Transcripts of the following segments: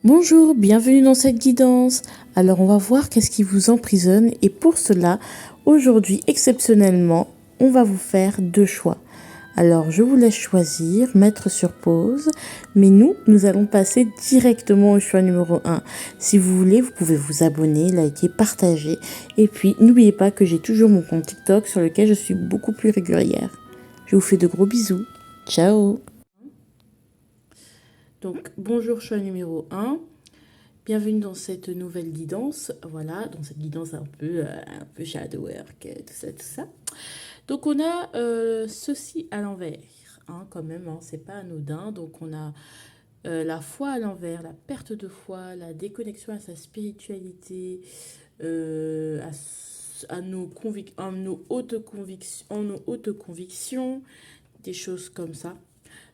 Bonjour, bienvenue dans cette guidance. Alors on va voir qu'est-ce qui vous emprisonne et pour cela, aujourd'hui exceptionnellement, on va vous faire deux choix. Alors je vous laisse choisir, mettre sur pause, mais nous allons passer directement au choix numéro un. Si vous voulez, vous pouvez vous abonner, liker, partager et puis n'oubliez pas que j'ai toujours mon compte TikTok sur lequel je suis beaucoup plus régulière. Je vous fais de gros bisous. Ciao. Donc bonjour choix numéro un. Bienvenue dans cette nouvelle guidance, voilà, dans cette guidance un peu shadow work, tout ça, tout ça. Donc on a ceci à l'envers, hein, quand même, hein, c'est pas anodin. Donc on a la foi à l'envers, la perte de foi, la déconnexion à sa spiritualité, à nos hautes convictions, des choses comme ça.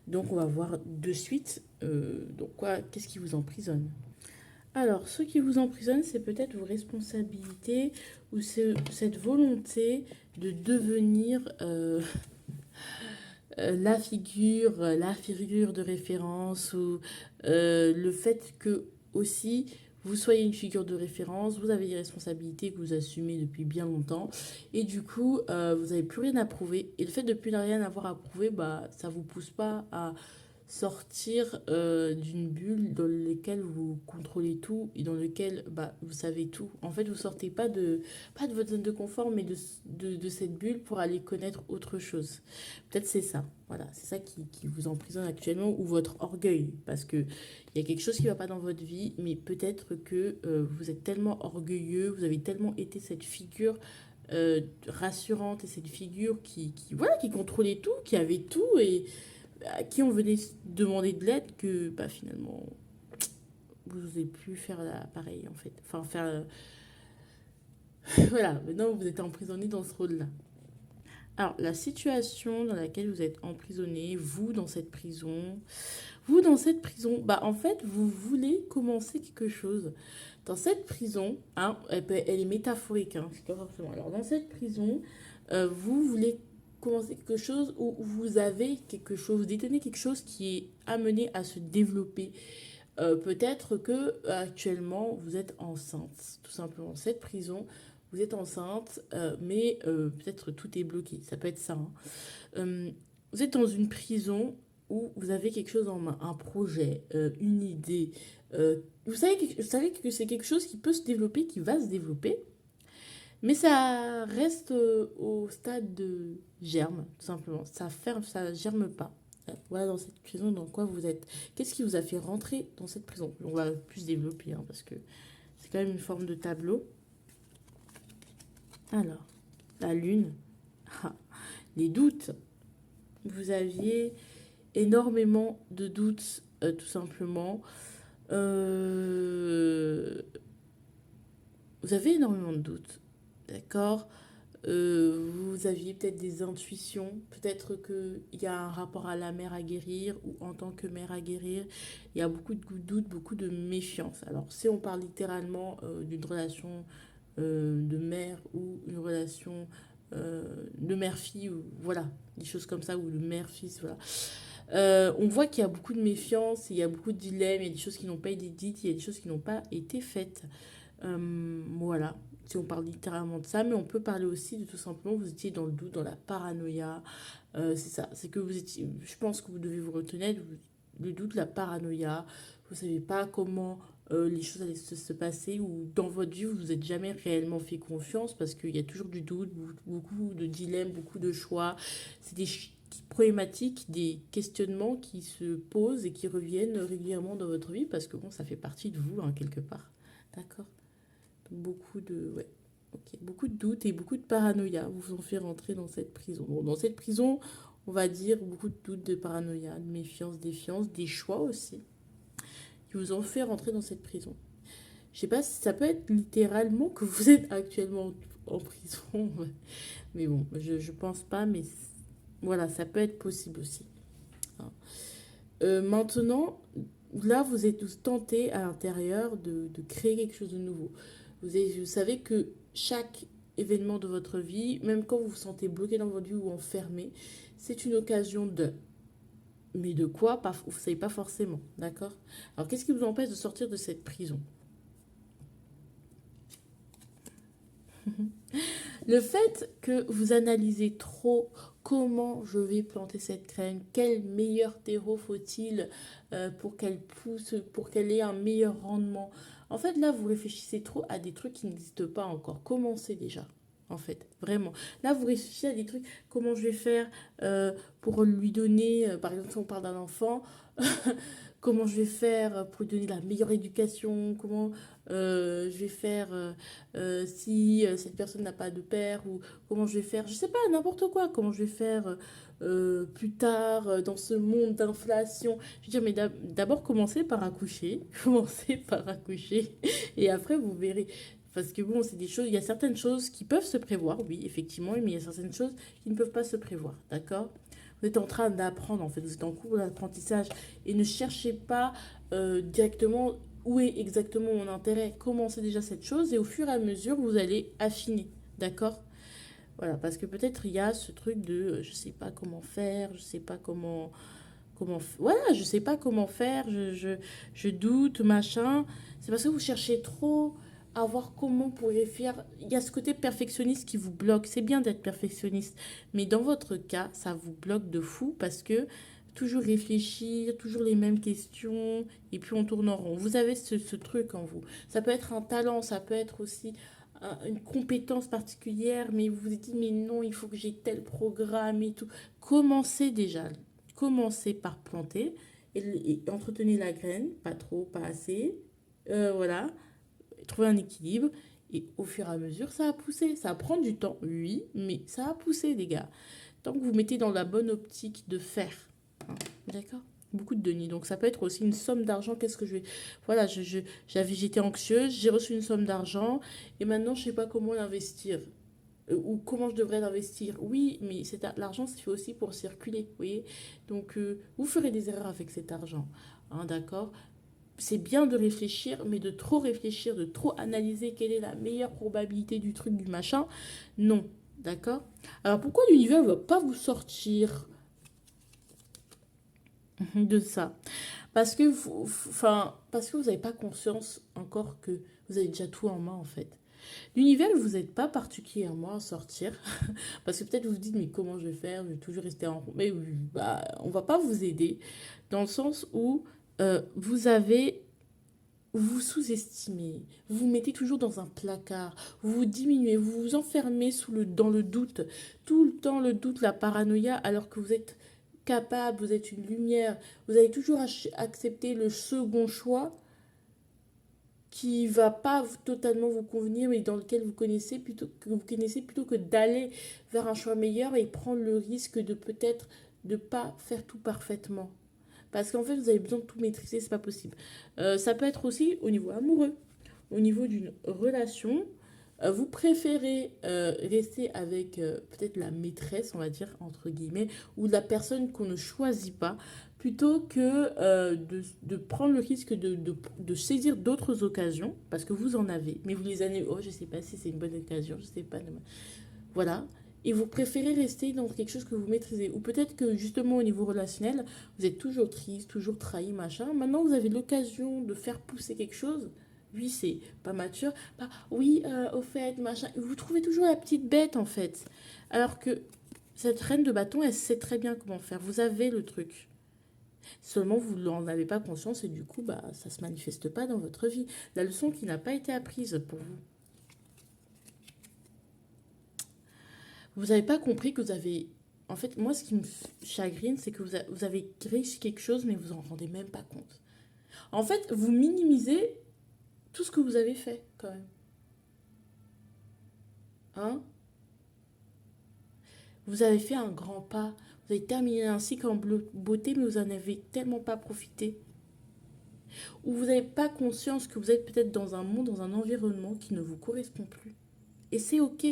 Donc on va voir de suite, qu'est-ce qui vous emprisonne. Alors, ce qui vous emprisonne, c'est peut-être vos responsabilités ou cette volonté de devenir la figure de référence ou le fait que aussi vous soyez une figure de référence, vous avez des responsabilités que vous assumez depuis bien longtemps et du coup, vous n'avez plus rien à prouver. Et le fait de plus rien avoir à prouver, bah, ça ne vous pousse pas à sortir d'une bulle dans laquelle vous contrôlez tout et dans laquelle bah, vous savez tout. En fait, vous sortez pas de votre zone de confort, mais de cette bulle pour aller connaître autre chose. Peut-être c'est ça. Voilà, c'est ça qui vous emprisonne actuellement ou votre orgueil. Parce qu'il y a quelque chose qui ne va pas dans votre vie, mais peut-être que vous êtes tellement orgueilleux, vous avez tellement été cette figure rassurante et cette figure voilà, qui contrôlait tout, qui avait tout et à qui on venait demander de l'aide que bah, finalement vous n'osez plus faire pareil en fait. Enfin faire voilà, maintenant vous êtes emprisonné dans ce rôle-là. Alors la situation dans laquelle vous êtes emprisonné, vous dans cette prison, bah en fait vous voulez commencer quelque chose. Dans cette prison, hein, elle est métaphorique, hein, c'est pas forcément. Alors dans cette prison, vous voulez commencer quelque chose où vous avez quelque chose, vous détenez quelque chose qui est amené à se développer. Peut-être que actuellement vous êtes enceinte, tout simplement. Cette prison, vous êtes enceinte, mais peut-être tout est bloqué. Ça peut être ça, hein. Vous êtes dans une prison où vous avez quelque chose en main, un projet, une idée. Vous savez que c'est quelque chose qui peut se développer, qui va se développer, mais ça reste au stade de germe, tout simplement. Ça ferme, ça germe pas. Voilà dans cette prison dans quoi vous êtes. Qu'est-ce qui vous a fait rentrer dans cette prison? On va plus développer, hein, parce que c'est quand même une forme de tableau. Alors, la lune, ah, les doutes. Vous aviez énormément de doutes, tout simplement. Euh, Vous avez énormément de doutes, d'accord. Vous aviez peut-être des intuitions, peut-être qu'il y a un rapport à la mère à guérir ou en tant que mère à guérir. Il y a beaucoup de doutes, beaucoup de méfiance. Alors, si on parle littéralement d'une relation de mère ou une relation de mère-fille, ou voilà, des choses comme ça, ou de mère-fils, voilà. On voit qu'il y a beaucoup de méfiance, il y a beaucoup de dilemmes, il y a des choses qui n'ont pas été dites, il y a des choses qui n'ont pas été faites. Voilà, si on parle littéralement de ça, mais on peut parler aussi de tout simplement, vous étiez dans le doute, dans la paranoïa. C'est ça, c'est que vous étiez, je pense que vous devez vous retenir, le doute, la paranoïa. Vous ne savez pas comment les choses allaient se passer ou dans votre vie, vous vous êtes jamais réellement fait confiance parce qu'il y a toujours du doute, beaucoup de dilemmes, beaucoup de choix. C'est des problématiques, des questionnements qui se posent et qui reviennent régulièrement dans votre vie parce que bon, ça fait partie de vous, hein, quelque part. D'accord. Beaucoup de, ouais, ok, beaucoup de doutes et beaucoup de paranoïa vous ont fait rentrer dans cette prison. Bon, dans cette prison, on va dire beaucoup de doutes, de paranoïa, de méfiance, défiance, des choix aussi, qui vous ont fait rentrer dans cette prison. Je sais pas si ça peut être littéralement que vous êtes actuellement en prison, mais bon, je pense pas, mais voilà, ça peut être possible aussi, hein. Maintenant, là, vous êtes tenté à l'intérieur de créer quelque chose de nouveau. Vous savez que chaque événement de votre vie, même quand vous vous sentez bloqué dans votre vie ou enfermé, c'est une occasion de. Mais de quoi, pas, vous ne savez pas forcément, d'accord? Alors, qu'est-ce qui vous empêche de sortir de cette prison? Le fait que vous analysez trop comment je vais planter cette graine, quel meilleur terreau faut-il pour qu'elle pousse, pour qu'elle ait un meilleur rendement. En fait, là, vous réfléchissez trop à des trucs qui n'existent pas encore. Commencez déjà. En fait, vraiment. Là, vous réfléchissez à des trucs, comment je vais faire pour lui donner, par exemple, si on parle d'un enfant, comment je vais faire pour lui donner la meilleure éducation, comment je vais faire si cette personne n'a pas de père ou comment je vais faire, je sais pas, n'importe quoi, comment je vais faire plus tard dans ce monde d'inflation. Je veux dire, mais d'abord commencez par accoucher, commencez par accoucher et après vous verrez. Parce que bon, c'est des choses, il y a certaines choses qui peuvent se prévoir, oui, effectivement, mais il y a certaines choses qui ne peuvent pas se prévoir, d'accord? Vous êtes en train d'apprendre, en fait, vous êtes en cours d'apprentissage et ne cherchez pas directement où est exactement mon intérêt. Commencez déjà cette chose et au fur et à mesure, vous allez affiner, d'accord? Voilà, parce que peut-être il y a ce truc de je sais pas comment faire, je sais pas voilà, je sais pas comment faire, je doute, machin. C'est parce que vous cherchez trop à voir comment vous pourriez faire. Il y a ce côté perfectionniste qui vous bloque. C'est bien d'être perfectionniste, mais dans votre cas, ça vous bloque de fou parce que toujours réfléchir, toujours les mêmes questions, et puis on tourne en rond. Vous avez ce truc en vous. Ça peut être un talent, ça peut être aussi une compétence particulière, mais vous vous dites, mais non, il faut que j'ai tel programme et tout. Commencez déjà. Commencez par planter et entretenir la graine, pas trop, pas assez. Voilà, trouver un équilibre. Et au fur et à mesure, ça a poussé. Ça va prendre du temps, oui, mais ça a poussé, les gars. Tant que vous mettez dans la bonne optique de faire. Hein, d'accord? Beaucoup de deniers. Donc, ça peut être aussi une somme d'argent. Qu'est-ce que je vais. Voilà, j'étais anxieuse, j'ai reçu une somme d'argent et maintenant, je ne sais pas comment l'investir. Ou comment je devrais l'investir. Oui, mais l'argent, c'est fait aussi pour circuler, vous voyez. Donc, vous ferez des erreurs avec cet argent, hein, d'accord? C'est bien de réfléchir, mais de trop réfléchir, de trop analyser quelle est la meilleure probabilité du truc, du machin, non, d'accord? Alors, pourquoi l'univers ne va pas vous sortir de ça? Parce que vous n'avez pas conscience encore que vous avez déjà tout en main, en fait. L'univers, vous n'êtes pas particulièrement à sortir. Parce que peut-être vous vous dites, mais comment je vais faire? Je vais toujours rester en rond. Mais oui, bah, on va pas vous aider. Dans le sens où vous vous sous-estimez. Vous vous mettez toujours dans un placard. Vous vous diminuez. Vous vous enfermez dans le doute. Tout le temps, le doute, la paranoïa, alors que vous êtes capable, vous êtes une lumière. Vous allez toujours accepter le second choix qui va pas totalement vous convenir, mais dans lequel vous connaissez plutôt que d'aller vers un choix meilleur et prendre le risque de peut-être de pas faire tout parfaitement. Parce qu'en fait, vous avez besoin de tout maîtriser, c'est pas possible. Ça peut être aussi au niveau amoureux, au niveau d'une relation. Vous préférez rester avec peut-être la maîtresse, on va dire, entre guillemets, ou la personne qu'on ne choisit pas, plutôt que de prendre le risque de saisir d'autres occasions, parce que vous en avez, mais vous les avez, oh, je sais pas si c'est une bonne occasion, je sais pas. Voilà. Et vous préférez rester dans quelque chose que vous maîtrisez. Ou peut-être que justement au niveau relationnel, vous êtes toujours triste, toujours trahi, machin. Maintenant, vous avez l'occasion de faire pousser quelque chose. Oui, c'est pas mature. Bah, oui, au fait, machin. Vous trouvez toujours la petite bête, en fait. Alors que cette reine de bâton, elle sait très bien comment faire. Vous avez le truc. Seulement, vous n'en avez pas conscience et du coup, bah, ça se manifeste pas dans votre vie. La leçon qui n'a pas été apprise pour vous. Vous n'avez pas compris que vous avez... En fait, moi, ce qui me chagrine, c'est que vous avez réussi quelque chose, mais vous en rendez même pas compte. En fait, vous minimisez tout ce que vous avez fait, quand même. Hein? Vous avez fait un grand pas. Vous avez terminé un cycle en beauté, mais vous n'en avez tellement pas profité. Ou vous n'avez pas conscience que vous êtes peut-être dans un monde, dans un environnement qui ne vous correspond plus. Et c'est OK.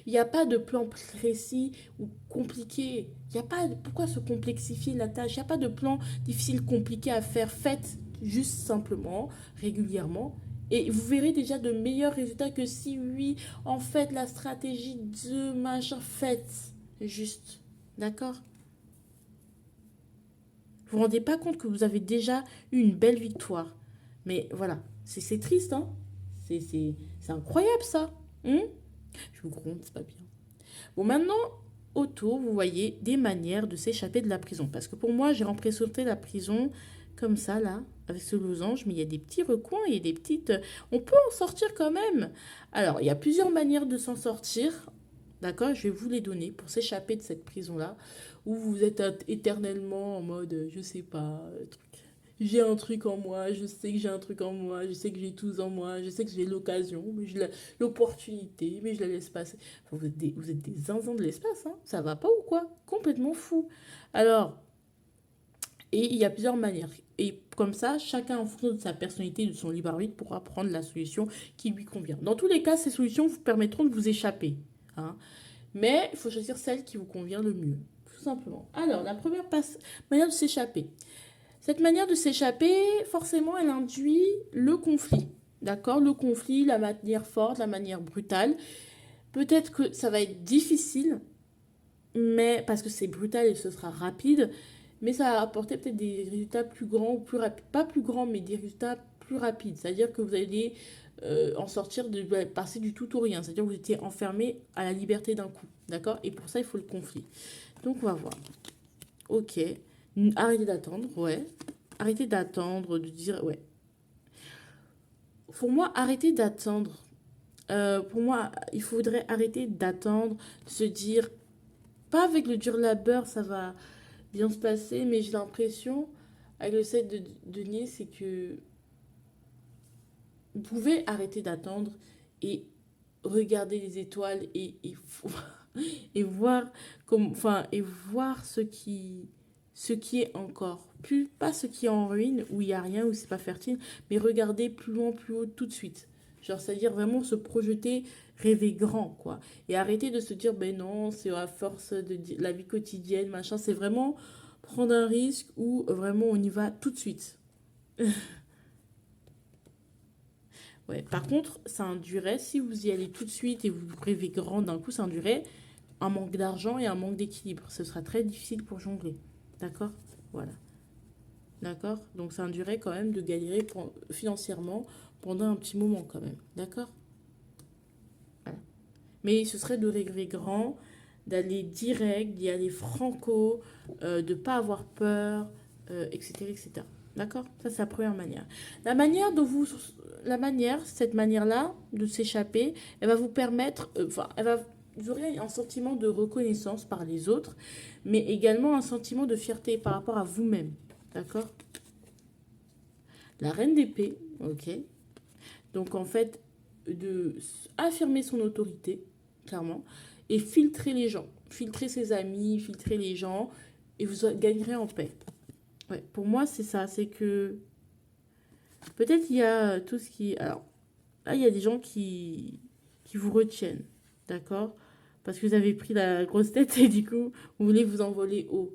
Il n'y a pas de plan précis ou compliqué. Il n'y a pas pourquoi se complexifier la tâche. Il n'y a pas de plan difficile, compliqué à faire. Faites juste simplement, régulièrement. Et vous verrez déjà de meilleurs résultats que si, oui, en fait, la stratégie de machin, faites juste. D'accord? Vous vous rendez pas compte que vous avez déjà eu une belle victoire. Mais voilà, c'est triste, hein. C'est incroyable ça. Hein. Je vous gronde, c'est pas bien. Bon, maintenant, autour, vous voyez des manières de s'échapper de la prison. Parce que pour moi, j'ai représenté la prison comme ça, là, avec ce losange, mais il y a des petits recoins, il y a des petites... On peut en sortir quand même. Alors, il y a plusieurs manières de s'en sortir. D'accord? Je vais vous les donner pour s'échapper de cette prison-là, où vous êtes éternellement en mode, je sais pas, j'ai un truc en moi, je sais que j'ai un truc en moi, je sais que j'ai tout en moi, je sais que j'ai l'occasion, mais l'opportunité, mais je la laisse passer. Enfin, vous êtes des zinzins de l'espace, hein. Ça va pas ou quoi? Complètement fou. Alors, et il y a plusieurs manières. Et comme ça, chacun en fonction de sa personnalité et de son libre arbitre pourra prendre la solution qui lui convient. Dans tous les cas, ces solutions vous permettront de vous échapper. Hein. Mais il faut choisir celle qui vous convient le mieux, tout simplement. Alors, la première manière de s'échapper. Cette manière de s'échapper, forcément, elle induit le conflit. D'accord? Le conflit, la manière forte, la manière brutale. Peut-être que ça va être difficile, mais parce que c'est brutal et ce sera rapide, mais ça va apporter peut-être des résultats plus grands ou plus rapides. Pas plus grands, mais des résultats plus rapides. C'est-à-dire que vous allez en sortir, passer du tout au rien. C'est-à-dire que vous étiez enfermé à la liberté d'un coup. D'accord? Et pour ça, il faut le conflit. Donc, on va voir. Ok. Arrêtez d'attendre, ouais. Arrêtez d'attendre, de dire, ouais. Pour moi, arrêtez d'attendre. Pour moi, il faudrait arrêter d'attendre, de se dire, pas avec le dur labeur, ça va bien se passer, mais j'ai l'impression, avec le set de nier, c'est que vous pouvez arrêter d'attendre et regarder les étoiles et voir comme, enfin, et voir ce qui est encore. Plus, pas ce qui est en ruine, où il n'y a rien, où c'est pas fertile, mais regarder plus loin, plus haut, tout de suite. Genre, c'est-à-dire vraiment se projeter, rêver grand, quoi. Et arrêter de se dire, ben non, c'est à force de la vie quotidienne, machin. C'est vraiment prendre un risque où vraiment on y va tout de suite. Ouais. Par contre, ça induirait, si vous y allez tout de suite et vous rêvez grand d'un coup, ça induirait un manque d'argent et un manque d'équilibre. Ce sera très difficile pour jongler. D'accord? Voilà. D'accord? Donc ça induirait quand même de galérer financièrement pendant un petit moment quand même. D'accord? Voilà. Mais ce serait de rêver grand, d'aller direct, d'y aller franco, de ne pas avoir peur, etc., etc. D'accord? Ça, c'est la première manière. La manière dont vous... cette manière-là de s'échapper, elle va vous permettre... Enfin, vous aurez un sentiment de reconnaissance par les autres, mais également un sentiment de fierté par rapport à vous-même. D'accord? La reine d'épée, ok. Donc en fait, de affirmer son autorité, clairement, et filtrer les gens. Filtrer ses amis, filtrer les gens, et vous gagnerez en paix. Ouais, pour moi, c'est ça. C'est que peut-être il y a tout ce qui... Alors, là, il y a des gens qui vous retiennent, d'accord? Parce que vous avez pris la grosse tête et du coup, vous voulez vous envoler haut.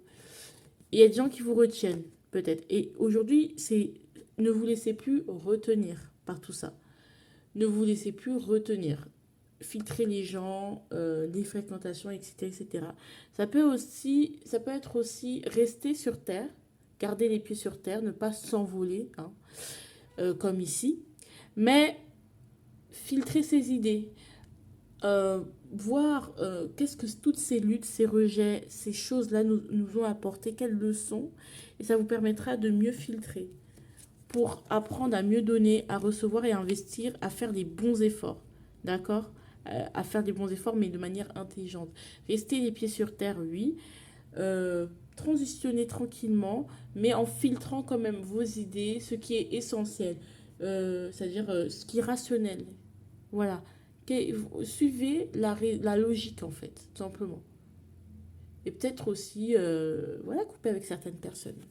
Il y a des gens qui vous retiennent, peut-être. Et aujourd'hui, c'est ne vous laissez plus retenir par tout ça. Ne vous laissez plus retenir. Filtrer les gens, les fréquentations, etc., etc. Ça peut être aussi rester sur terre, garder les pieds sur terre, ne pas s'envoler, hein, comme ici, mais filtrer ses idées, voir qu'est-ce que toutes ces luttes, ces rejets, ces choses-là nous ont apporté, quelles leçons, et ça vous permettra de mieux filtrer pour apprendre à mieux donner, à recevoir et à investir, à faire des bons efforts. D'accord? À faire des bons efforts, mais de manière intelligente. Rester les pieds sur terre, oui. Transitionner tranquillement, mais en filtrant quand même vos idées, ce qui est essentiel. C'est-à-dire ce qui est rationnel. Voilà. Suivez la logique, en fait, tout simplement. Et peut-être aussi, voilà, couper avec certaines personnes.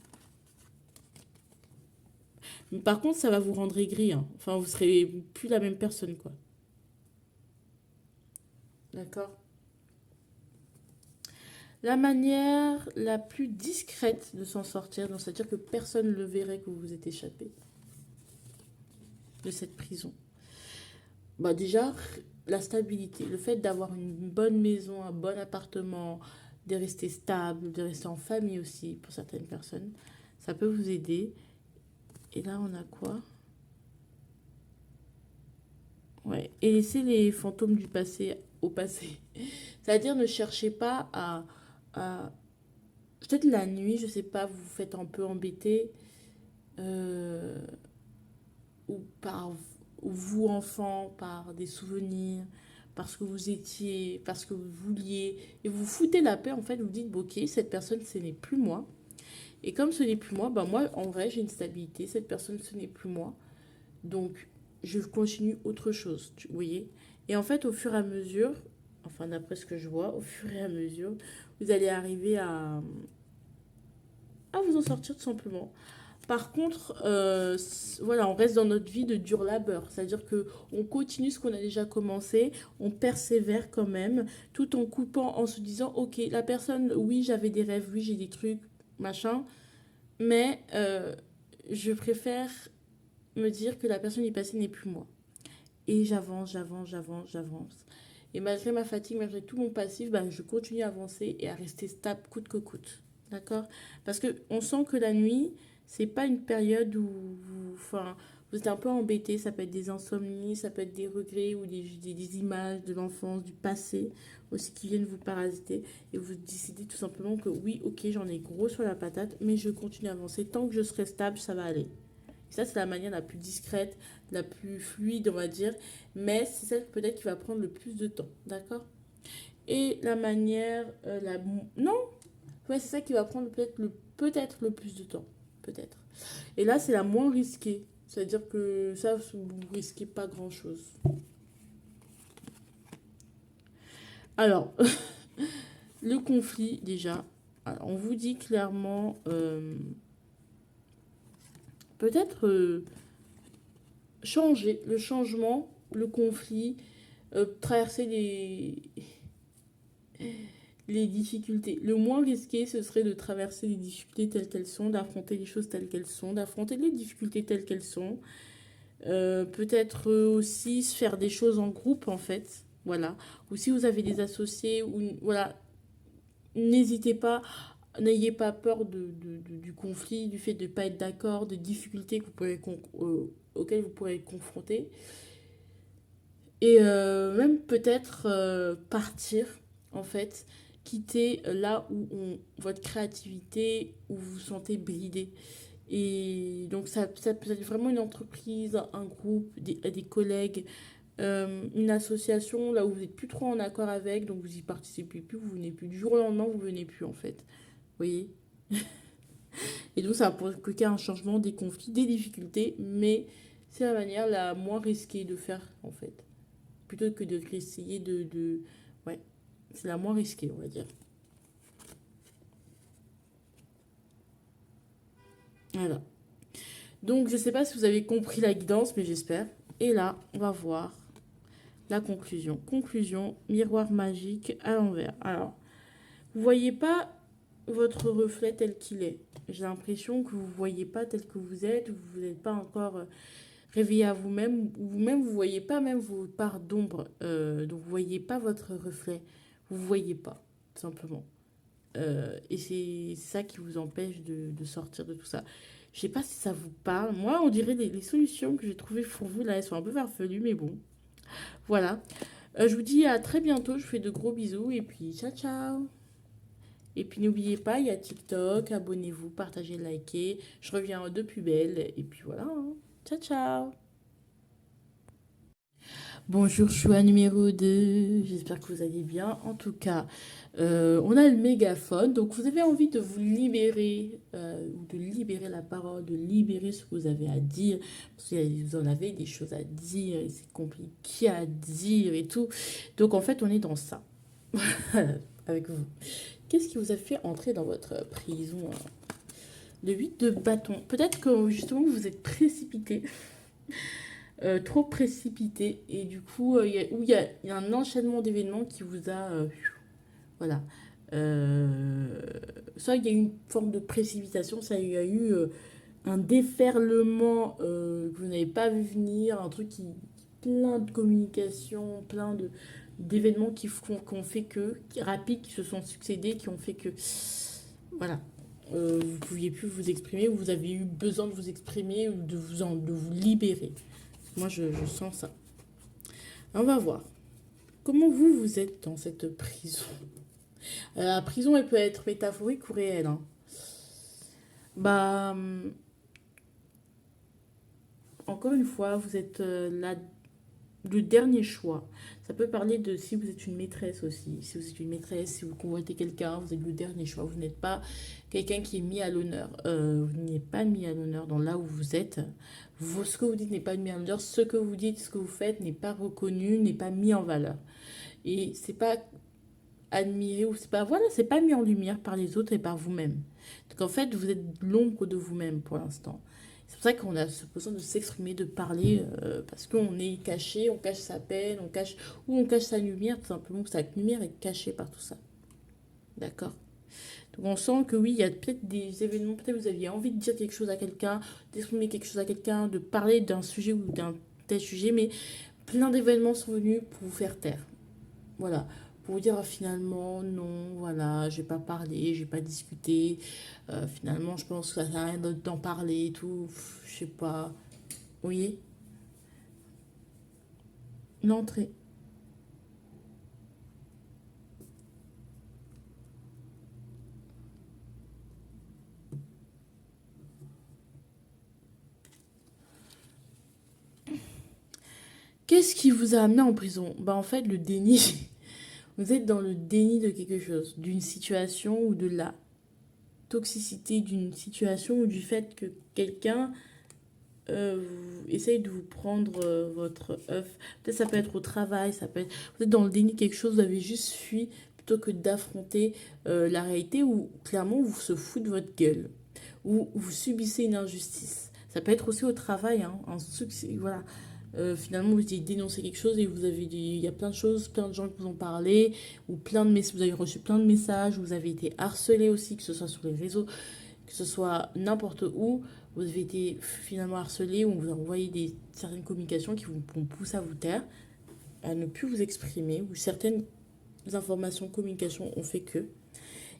Mais par contre, ça va vous rendre aigri. Hein. Enfin, vous serez plus la même personne, quoi. D'accord? La manière la plus discrète de s'en sortir, donc c'est-à-dire que personne ne le verrait que vous vous êtes échappé de cette prison. Bah déjà, la stabilité, le fait d'avoir une bonne maison, un bon appartement, de rester stable, de rester en famille aussi pour certaines personnes, Ça peut vous aider. Et là, on a quoi? Ouais. Et laissez les fantômes du passé au passé. C'est-à-dire, ne cherchez pas à... Peut-être la nuit, je sais pas, vous vous faites un peu embêter. euh, ou par ou vous, enfant, par des souvenirs, parce que vous étiez, parce que vous vouliez. Et vous foutez la paix, en fait, vous dites, bon, ok, cette personne, ce n'est plus moi. Et comme ce n'est plus moi, bah moi, en vrai, j'ai une stabilité. Cette personne, ce n'est plus moi. Donc, je continue autre chose, vous voyez. Et en fait, au fur et à mesure, enfin, d'après ce que je vois, au fur et à mesure, vous allez arriver à vous en sortir tout simplement. Par contre, voilà, on reste dans notre vie de dur labeur. C'est-à-dire que on continue ce qu'on a déjà commencé, on persévère quand même, tout en coupant, en se disant, ok, la personne, oui, j'avais des rêves, oui, j'ai des trucs, machin, mais je préfère me dire que la personne du passé n'est plus moi. Et j'avance, j'avance, j'avance, j'avance. Et malgré ma fatigue, malgré tout mon passif, ben, je continue à avancer et à rester stable coûte que coûte. D'accord? Parce que on sent que la nuit, c'est pas une période où enfin, vous êtes un peu embêté. Ça peut être des insomnies, ça peut être des regrets ou des images de l'enfance, du passé aussi qui viennent vous parasiter. Et vous décidez tout simplement que oui, ok, j'en ai gros sur la patate, mais je continue à avancer. Tant que je serai stable, ça va aller. Ça, c'est la manière la plus discrète, la plus fluide, on va dire. Mais c'est celle peut-être qui va prendre le plus de temps. D'accord? Et la manière... Non, ouais, c'est ça qui va prendre peut-être le plus de temps. Peut-être. Et là, c'est la moins risquée. C'est-à-dire que ça, vous ne risquez pas grand-chose. Alors, le conflit, déjà. Alors, on vous dit clairement... peut-être changer. Le changement, le conflit, traverser les difficultés. Le moins risqué, ce serait de traverser les difficultés telles qu'elles sont, d'affronter les choses telles qu'elles sont, d'affronter les difficultés telles qu'elles sont. Peut-être aussi se faire des choses en groupe, en fait. Voilà. Ou si vous avez des associés, ou voilà, n'hésitez pas, n'ayez pas peur du conflit, du fait de ne pas être d'accord, des difficultés auxquelles vous pourrez être confronté. Et même peut-être partir, en fait, quitter là où votre créativité, où vous vous sentez bridé. Et donc ça peut être vraiment une entreprise, un groupe, des collègues, une association, là où vous n'êtes plus trop en accord avec, donc vous y participez plus, vous venez plus. Du jour au lendemain, vous venez plus, en fait. Vous voyez? Et donc ça va provoquer un changement, des conflits, des difficultés, mais c'est la manière la moins risquée de faire, en fait. Plutôt que de essayer Ouais, c'est la moins risquée, on va dire. Voilà. Donc, je ne sais pas si vous avez compris la guidance, mais j'espère. Et là, on va voir la conclusion. Conclusion, miroir magique à l'envers. Alors, vous ne voyez pas votre reflet tel qu'il est. J'ai l'impression que vous ne voyez pas tel que vous êtes, vous n'êtes pas encore réveillé à vous-même, ou vous-même, vous ne voyez pas même vos parts d'ombre. Donc, vous ne voyez pas votre reflet. Vous ne voyez pas, tout simplement. Et c'est ça qui vous empêche de sortir de tout ça. Je sais pas si ça vous parle. Moi, on dirait les solutions que j'ai trouvées pour vous, là, elles sont un peu farfelues, mais bon. Voilà. Je vous dis à très bientôt. Je vous fais de gros bisous. Et puis, ciao, ciao. Et puis, n'oubliez pas, il y a TikTok. Abonnez-vous, partagez, likez. Je reviens de plus belle. Et puis, voilà, hein. Ciao, ciao. Bonjour, choix numéro 2. J'espère que vous allez bien. En tout cas, on a le mégaphone. Donc, vous avez envie de vous libérer, ou de libérer la parole, de libérer ce que vous avez à dire. Parce que vous en avez des choses à dire, et c'est compliqué à dire et tout. Donc, en fait, on est dans ça, avec vous. Qu'est-ce qui vous a fait entrer dans votre prison, hein? Le 8 de bâton. Peut-être que justement, vous êtes précipité. Trop précipité et du coup il y a un enchaînement d'événements qui vous a voilà. Soit il y a eu une forme de précipitation, ça il y a eu un déferlement que vous n'avez pas vu venir, un truc qui plein de communication, plein de d'événements qui ont fait que qui rapides qui se sont succédés qui ont fait que voilà. vous ne pouviez plus vous exprimer, ou vous avez eu besoin de vous exprimer ou de vous libérer. Moi, je sens ça. On va voir. Comment vous, vous êtes dans cette prison? La prison, elle peut être métaphorique ou réelle, hein. Bah, encore une fois, vous êtes le dernier choix. Ça peut parler de si vous êtes une maîtresse aussi. Si vous êtes une maîtresse, si vous convoitez quelqu'un, vous êtes le dernier choix. Vous n'êtes pas quelqu'un qui est mis à l'honneur. Vous n'êtes pas mis à l'honneur dans là où vous êtes. Ce que vous dites n'est pas mis à l'honneur. Ce que vous dites, ce que vous faites n'est pas reconnu, n'est pas mis en valeur. Et c'est pas admiré ou c'est pas, voilà, c'est pas mis en lumière par les autres et par vous-même. Donc en fait, vous êtes l'ombre de vous-même pour l'instant. C'est pour ça qu'on a ce besoin de s'exprimer, de parler, parce qu'on est caché, on cache sa peine, on cache sa lumière, tout simplement, que sa lumière est cachée par tout ça. D'accord? Donc on sent que oui, il y a peut-être des événements, peut-être vous aviez envie de dire quelque chose à quelqu'un, d'exprimer quelque chose à quelqu'un, de parler d'un sujet ou d'un tel sujet, mais plein d'événements sont venus pour vous faire taire. Voilà. Pour vous dire finalement, non, voilà, je vais pas parler, je vais pas discuter. Finalement, je pense que ça sert à rien d'en parler et tout. Je sais pas. Vous voyez? L'entrée. Qu'est-ce qui vous a amené en prison? Bah en fait, le déni. Vous êtes dans le déni de quelque chose, d'une situation ou de la toxicité d'une situation ou du fait que quelqu'un essaye de vous prendre votre œuf. Peut-être ça peut être au travail, ça peut être... Vous êtes dans le déni de quelque chose, vous avez juste fui plutôt que d'affronter la réalité où clairement vous se fout de votre gueule, ou vous subissez une injustice. Ça peut être aussi au travail, hein, voilà. Finalement, vous avez dénoncé quelque chose et vous avez il y a plein de choses, plein de gens qui vous ont parlé, ou vous avez reçu plein de messages, vous avez été harcelé aussi, que ce soit sur les réseaux, que ce soit n'importe où, vous avez été finalement harcelé ou on vous a envoyé certaines communications qui vous poussent à vous taire, à ne plus vous exprimer, ou certaines informations, communications ont fait que.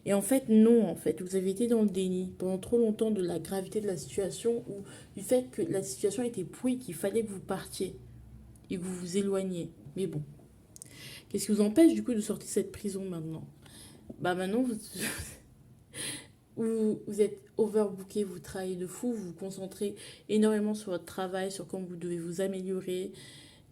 Et en fait, non, en fait, vous avez été dans le déni pendant trop longtemps de la gravité de la situation ou du fait que la situation était pourrie, qu'il fallait que vous partiez et que vous vous éloigniez. Mais bon, qu'est-ce qui vous empêche du coup de sortir de cette prison maintenant? Bah maintenant, vous êtes overbooké, vous travaillez de fou, vous vous concentrez énormément sur votre travail, sur comment vous devez vous améliorer.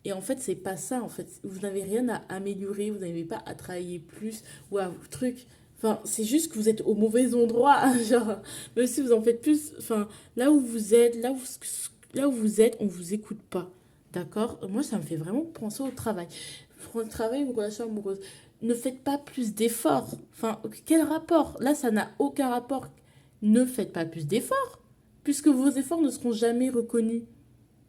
Et en fait, c'est pas ça, en fait. Vous n'avez rien à améliorer, vous n'avez pas à travailler plus ou à truc. Enfin, c'est juste que vous êtes au mauvais endroit. Genre, même si vous en faites plus, enfin, là où vous êtes, là où vous êtes, on vous écoute pas. D'accord? Moi, ça me fait vraiment penser au travail. Le travail, vos relations amoureuses. Ne faites pas plus d'efforts. Enfin, quel rapport? Là, ça n'a aucun rapport. Ne faites pas plus d'efforts, puisque vos efforts ne seront jamais reconnus.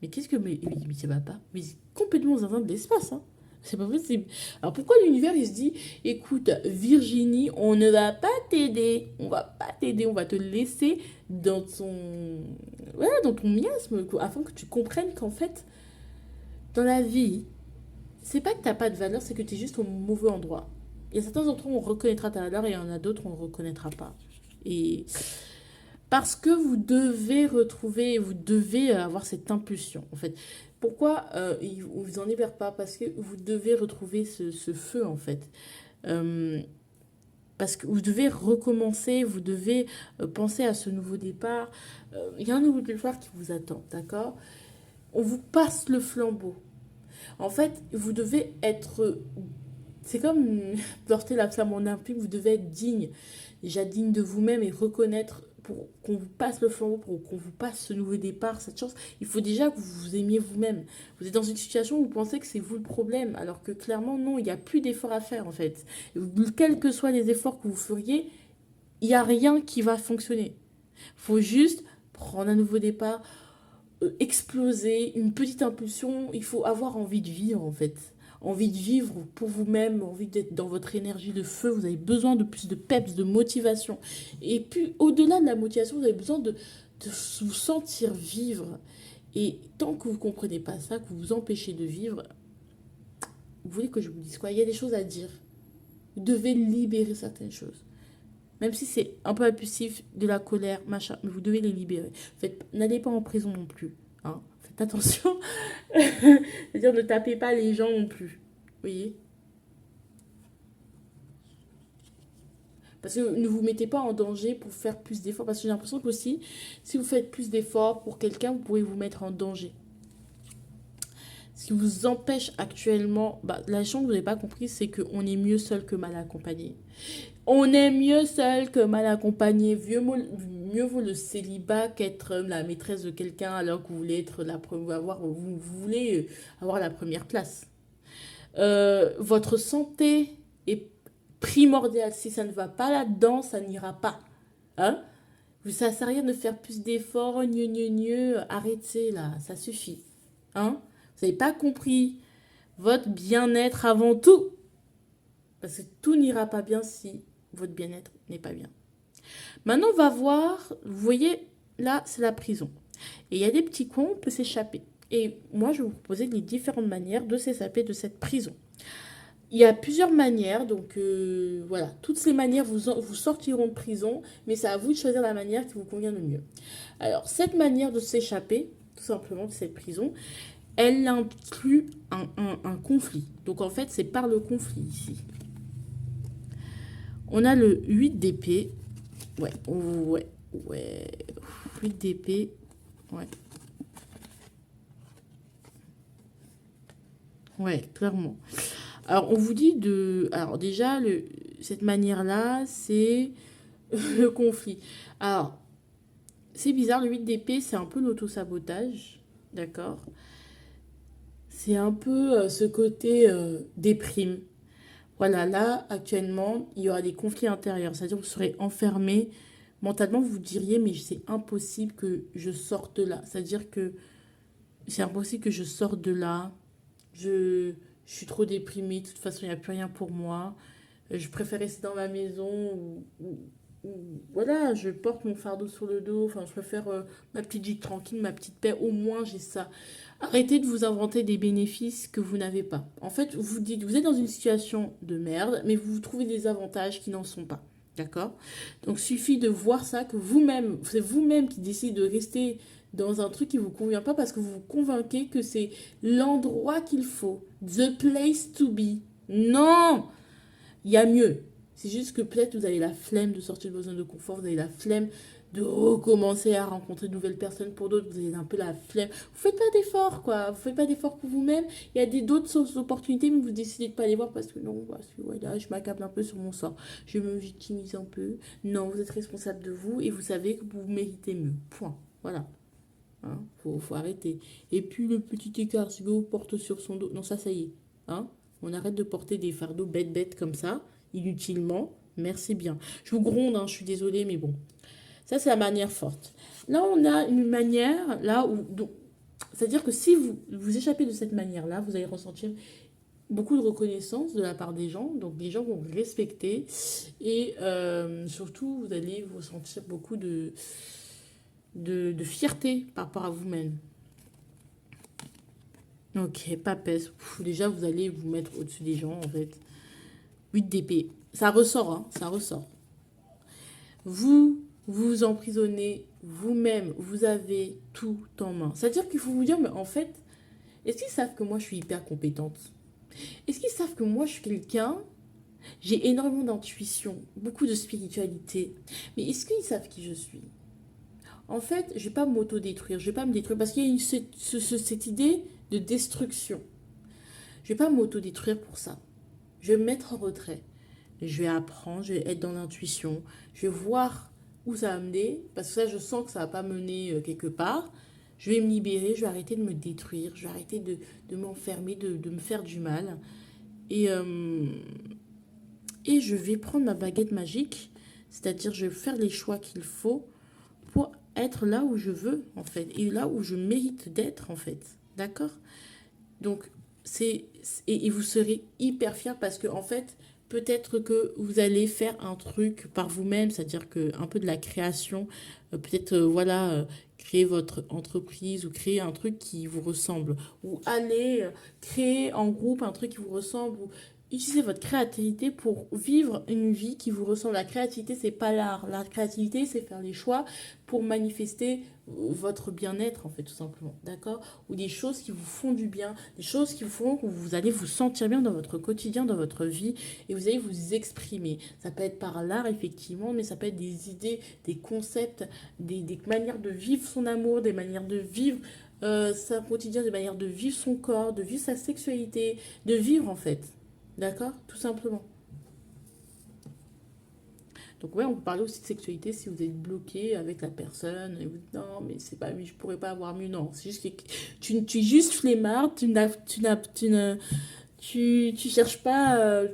Mais qu'est-ce que... Mais ça va pas. Mais c'est complètement zinzin de l'espace, hein. C'est pas possible. Alors pourquoi l'univers, il se dit, écoute, Virginie, on ne va pas t'aider. On va pas t'aider. On va te laisser dans ton... Voilà, dans ton miasme, afin que tu comprennes qu'en fait, dans la vie, c'est pas que t'as pas de valeur, c'est que tu es juste au mauvais endroit. Il y a certains endroits où on reconnaîtra ta valeur et il y en a d'autres où on ne reconnaîtra pas. Et parce que vous devez retrouver, vous devez avoir cette impulsion, en fait. Pourquoi vous en libère pas? Parce que vous devez retrouver ce feu, en fait. Euh, Parce que vous devez recommencer, vous devez penser à ce nouveau départ. Il y a un nouveau départ qui vous attend, d'accord? On vous passe le flambeau. En fait, vous devez être... C'est comme porter la flamme olympique, vous devez être digne. Déjà digne de vous-même et reconnaître pour qu'on vous passe le flambeau, pour qu'on vous passe ce nouveau départ, cette chance. Il faut déjà que vous vous aimiez vous-même. Vous êtes dans une situation où vous pensez que c'est vous le problème, alors que clairement, non, il n'y a plus d'efforts à faire en fait. Quels que soient les efforts que vous feriez, il n'y a rien qui va fonctionner. Il faut juste prendre un nouveau départ, exploser, une petite impulsion. Il faut avoir envie de vivre en fait. Envie de vivre pour vous-même, envie d'être dans votre énergie de feu. Vous avez besoin de plus de peps, de motivation. Et puis au-delà de la motivation, vous avez besoin de vous sentir vivre. Et tant que vous ne comprenez pas ça, que vous vous empêchez de vivre, vous voulez que je vous dise quoi? Il y a des choses à dire. Vous devez libérer certaines choses. même si c'est un peu impulsif, de la colère, machin, mais vous devez les libérer. N'allez pas en prison non plus. Hein. Faites attention. C'est-à-dire ne tapez pas les gens non plus. Vous voyez? Parce que ne vous mettez pas en danger pour faire plus d'efforts. Parce que j'ai l'impression qu'aussi, si vous faites plus d'efforts pour quelqu'un, vous pouvez vous mettre en danger. Ce qui vous empêche actuellement, la chose que vous n'avez pas compris, c'est qu'on est mieux seul que mal accompagné. On est mieux seul que mal accompagné. Mieux vaut le célibat qu'être la maîtresse de quelqu'un alors que vous voulez être vous voulez avoir la première place. Votre santé est primordiale. Si ça ne va pas là-dedans, ça n'ira pas. Hein? Ça ne sert à rien de faire plus d'efforts. Arrêtez là, ça suffit. Hein? Vous n'avez pas compris. Votre bien-être avant tout. Parce que tout n'ira pas bien si votre bien-être n'est pas bien. Maintenant, on va voir, vous voyez, là, c'est la prison. Et il y a des petits coins, on peut s'échapper. Et moi, je vais vous proposer les différentes manières de s'échapper de cette prison. Il y a plusieurs manières, donc voilà, toutes ces manières vous sortiront de prison, mais c'est à vous de choisir la manière qui vous convient le mieux. Alors, cette manière de s'échapper, tout simplement, de cette prison, elle inclut un conflit. Donc, en fait, c'est par le conflit ici. On a le 8 d'épée. Ouais. 8 d'épée. Ouais. Ouais, clairement. Alors, on vous dit de... Alors, déjà, cette manière-là, c'est le conflit. Alors, c'est bizarre, le 8 d'épée, c'est un peu l'auto-sabotage. D'accord? C'est un peu ce côté déprime. Voilà, là, actuellement, il y aura des conflits intérieurs. C'est-à-dire que vous serez enfermé. Mentalement, vous diriez, mais c'est impossible que je sorte de là. C'est-à-dire que c'est impossible que je sorte de là. Je suis trop déprimée. De toute façon, il n'y a plus rien pour moi. Je préfère rester dans ma maison voilà, je porte mon fardeau sur le dos. Enfin, je préfère ma petite vie tranquille, ma petite paix. Au moins, j'ai ça. Arrêtez de vous inventer des bénéfices que vous n'avez pas. En fait, vous dites, vous êtes dans une situation de merde, mais vous trouvez des avantages qui n'en sont pas. D'accord? Donc, suffit de voir ça, que vous-même, c'est vous-même qui décidez de rester dans un truc qui ne vous convient pas parce que vous vous convainquez que c'est l'endroit qu'il faut. The place to be. Non! Il y a mieux. C'est juste que peut-être vous avez la flemme de sortir de vos zones de confort, vous avez la flemme de recommencer à rencontrer de nouvelles personnes. Pour d'autres, vous avez un peu la flemme. Vous faites pas d'efforts, quoi. Vous faites pas d'efforts pour vous-même. Il y a d'autres opportunités, mais vous décidez de pas les voir parce que non, parce que voilà, je m'accable un peu sur mon sort. Je me victimise un peu. Non, vous êtes responsable de vous et vous savez que vous méritez mieux. Point. Voilà. Hein, faut arrêter. Et puis le petit écart, si vous porte sur son dos. Non, ça y est. Hein, on arrête de porter des fardeaux bêtes comme ça, inutilement. Merci bien. Je vous gronde, hein, je suis désolée, mais bon. Ça, c'est la manière forte. Là, on a une manière, là où... C'est-à-dire que si vous échappez de cette manière-là, vous allez ressentir beaucoup de reconnaissance de la part des gens. Donc, les gens vont vous respecter. Et surtout, vous allez vous ressentir beaucoup de fierté par rapport à vous-même. Ok, papesse. Déjà, vous allez vous mettre au-dessus des gens, en fait. 8 d'épée. Ça ressort, hein, ça ressort. Vous emprisonnez vous-même. Vous avez tout en main. C'est-à-dire qu'il faut vous dire, mais en fait, est-ce qu'ils savent que moi, je suis hyper compétente? Est-ce qu'ils savent que moi, je suis quelqu'un... J'ai énormément d'intuition, beaucoup de spiritualité. Mais est-ce qu'ils savent qui je suis? En fait, je ne vais pas m'auto-détruire, je ne vais pas me détruire parce qu'il y a cette idée de destruction. Je ne vais pas m'auto-détruire pour ça. Je vais me mettre en retrait. Je vais apprendre, je vais être dans l'intuition. Je vais voir où ça va mener parce que ça, je sens que ça ne va pas mener quelque part. Je vais me libérer, je vais arrêter de me détruire, je vais arrêter de m'enfermer, de me faire du mal. Et je vais prendre ma baguette magique, c'est-à-dire je vais faire les choix qu'il faut pour être là où je veux, en fait, et là où je mérite d'être, en fait. D'accord? Donc, et vous serez hyper fiers parce que, en fait, peut-être que vous allez faire un truc par vous-même, c'est-à-dire que un peu de la création, peut-être, voilà, créer votre entreprise ou créer un truc qui vous ressemble, ou aller créer en groupe un truc qui vous ressemble, ou utilisez votre créativité pour vivre une vie qui vous ressemble. La créativité, c'est pas l'art. La créativité, c'est faire les choix pour manifester votre bien-être, en fait, tout simplement. D'accord? Ou des choses qui vous font du bien, des choses qui vous font que vous allez vous sentir bien dans votre quotidien, dans votre vie, et vous allez vous exprimer. Ça peut être par l'art, effectivement, mais ça peut être des idées, des concepts, des manières de vivre son amour, des manières de vivre sa quotidien, des manières de vivre son corps, de vivre sa sexualité, de vivre, en fait. D'accord? Tout simplement. Donc ouais, on peut parler aussi de sexualité si vous êtes bloqué avec la personne et vous dites non, mais c'est pas mieux, je pourrais pas avoir mieux. Non, c'est juste que tu es juste flemmard, tu cherches pas,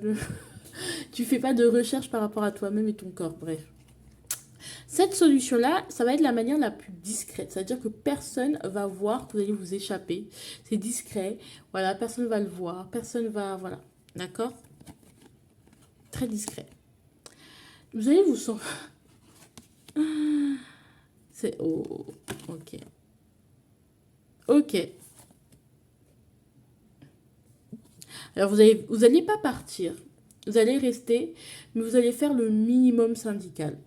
tu fais pas de recherche par rapport à toi-même et ton corps. Bref. Cette solution-là, ça va être la manière la plus discrète. C'est-à-dire que personne va voir que vous allez vous échapper. C'est discret. Voilà, personne va le voir. Personne va... Voilà. D'accord? Très discret. Vous allez vous sentir... C'est... Oh, ok. Ok. Alors, vous allez pas partir. Vous allez rester, mais vous allez faire le minimum syndical.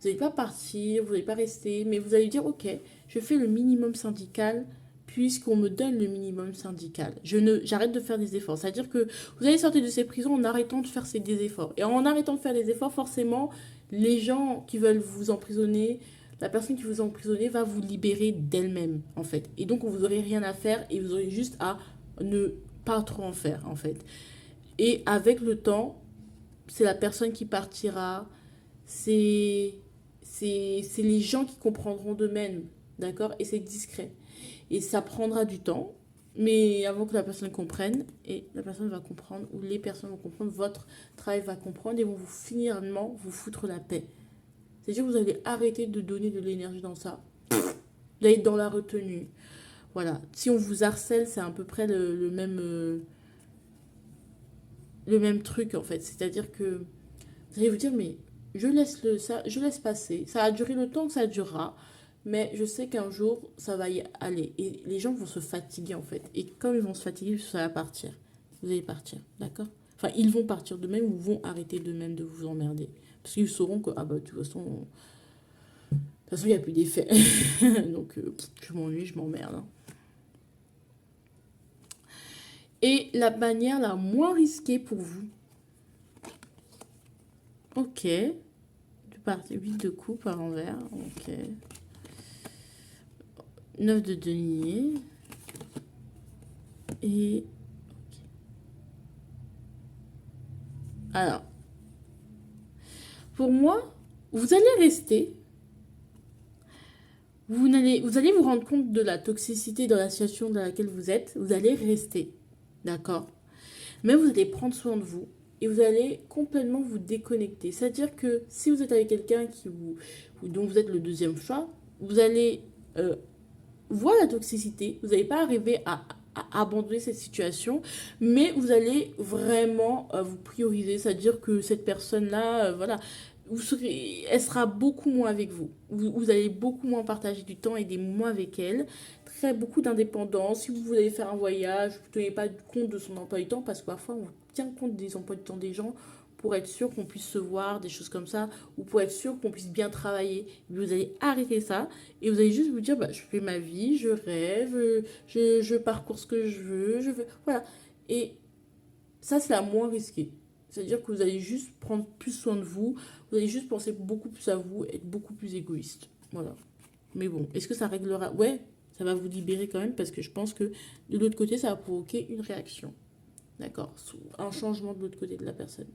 Vous n'allez pas partir, vous n'allez pas rester, mais vous allez dire, ok, je fais le minimum syndical puisqu'on me donne le minimum syndical. J'arrête de faire des efforts. C'est-à-dire que vous allez sortir de ces prisons en arrêtant de faire des efforts. Et en arrêtant de faire des efforts, forcément, les gens qui veulent vous emprisonner, la personne qui vous a emprisonné va vous libérer d'elle-même, en fait. Et donc, vous n'aurez rien à faire et vous aurez juste à ne pas trop en faire, en fait. Et avec le temps, c'est la personne qui partira, c'est c'est les gens qui comprendront d'eux-mêmes, d'accord? Et c'est discret. Et ça prendra du temps, mais avant que la personne comprenne, et la personne va comprendre, ou les personnes vont comprendre, votre travail va comprendre et vont vous finalement vous foutre la paix. C'est-à-dire que vous allez arrêter de donner de l'énergie dans ça. Vous allez être dans la retenue. Voilà. Si on vous harcèle, c'est à peu près le même truc en fait. C'est-à-dire que vous allez vous dire, mais je laisse passer. Ça a duré le temps que ça durera, mais je sais qu'un jour, ça va y aller. Et les gens vont se fatiguer en fait. Et comme ils vont se fatiguer, ça va partir. Vous allez partir, d'accord? Enfin, ils vont partir d'eux-mêmes ou vont arrêter d'eux-mêmes de vous emmerder. Parce qu'ils sauront que, ah bah, de toute façon, il n'y a plus d'effet. Donc, je m'ennuie, je m'emmerde, hein. Et la manière la moins risquée pour vous. Ok. Tu pars 8 de coupe à l'envers. Ok. 9 de denier. Et... Alors. Pour moi, vous allez rester. Vous allez vous rendre compte de la toxicité dans la situation dans laquelle vous êtes. Vous allez rester. D'accord? Mais vous allez prendre soin de vous. Et vous allez complètement vous déconnecter. C'est-à-dire que si vous êtes avec quelqu'un dont vous êtes le deuxième choix, vous allez voir la toxicité. Vous n'allez pas arriver à abandonner cette situation, mais vous allez vraiment vous prioriser. C'est-à-dire que cette personne-là, voilà, elle sera beaucoup moins avec vous. Vous allez beaucoup moins partager du temps et des moments avec elle. Très beaucoup d'indépendance. Si vous voulez faire un voyage, vous ne tenez pas compte de son emploi du temps parce que parfois on tient compte des emplois du temps des gens pour être sûr qu'on puisse se voir, des choses comme ça, ou pour être sûr qu'on puisse bien travailler. Vous allez arrêter ça et vous allez juste vous dire, bah, je fais ma vie, je rêve, je parcours ce que je veux, voilà. Et ça, c'est la moins risquée. C'est-à-dire que vous allez juste prendre plus soin de vous, vous allez juste penser beaucoup plus à vous, être beaucoup plus égoïste. Voilà. Mais bon, est-ce que ça réglera? Ouais, ça va vous libérer quand même parce que je pense que de l'autre côté, ça va provoquer une réaction. D'accord? Un changement de l'autre côté de la personne.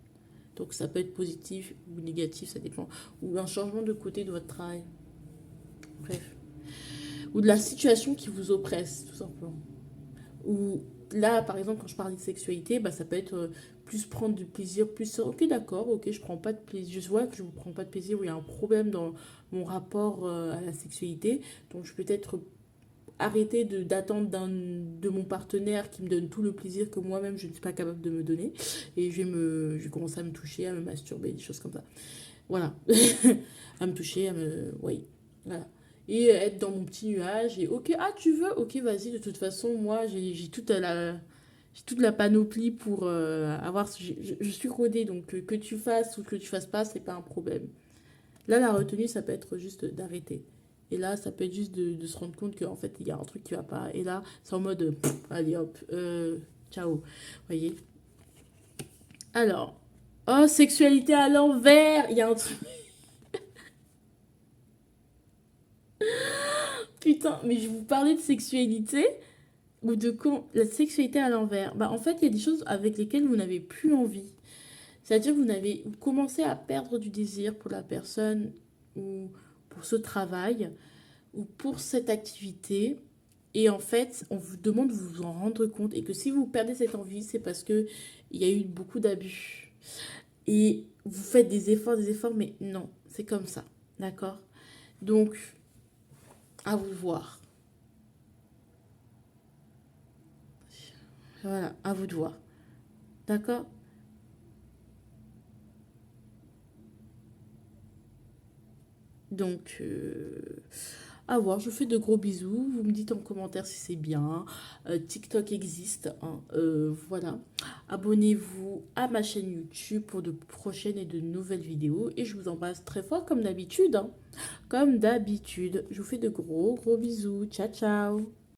Donc ça peut être positif ou négatif, ça dépend. Ou un changement de côté de votre travail. Bref. Ou de la situation qui vous oppresse, tout simplement. Ou là, par exemple, quand je parle de sexualité, bah, ça peut être plus prendre du plaisir, plus ok, d'accord, ok, je prends pas de plaisir, je vois que je ne prends pas de plaisir, ou il y a un problème dans mon rapport à la sexualité, donc je peux peut-être arrêter d'attendre de mon partenaire qui me donne tout le plaisir que moi-même je ne suis pas capable de me donner, et je vais commencer à me toucher, à me masturber, des choses comme ça. Voilà. À me toucher, oui. Voilà. Et être dans mon petit nuage. Et ok, ah, tu veux? Ok, vas-y, de toute façon, moi, j'ai tout à la. j'ai toute la panoplie pour avoir. Je suis rodée, donc que tu fasses ou que tu fasses pas, c'est pas un problème. Là, la retenue, ça peut être juste d'arrêter. Et là, ça peut être juste de se rendre compte qu'en fait, il y a un truc qui va pas. Et là, c'est en mode, allez hop, ciao. Vous voyez? Alors, oh, sexualité à l'envers. Il y a un truc. Putain, mais je vous parlais de sexualité ou de la sexualité à l'envers. Bah, en fait, il y a des choses avec lesquelles vous n'avez plus envie. C'est-à-dire que vous commencez à perdre du désir pour la personne ou pour ce travail ou pour cette activité. Et en fait, on vous demande de vous en rendre compte et que si vous perdez cette envie, c'est parce que il y a eu beaucoup d'abus. Et vous faites des efforts, mais non, c'est comme ça. D'accord? Donc, à vous de voir. Voilà, à vous de voir. D'accord? Donc, à voir. Je vous fais de gros bisous. Vous me dites en commentaire si c'est bien. TikTok existe, hein. Voilà. Abonnez-vous à ma chaîne YouTube pour de prochaines et de nouvelles vidéos. Et je vous embrasse très fort comme d'habitude, hein. Comme d'habitude. Je vous fais de gros bisous. Ciao, ciao.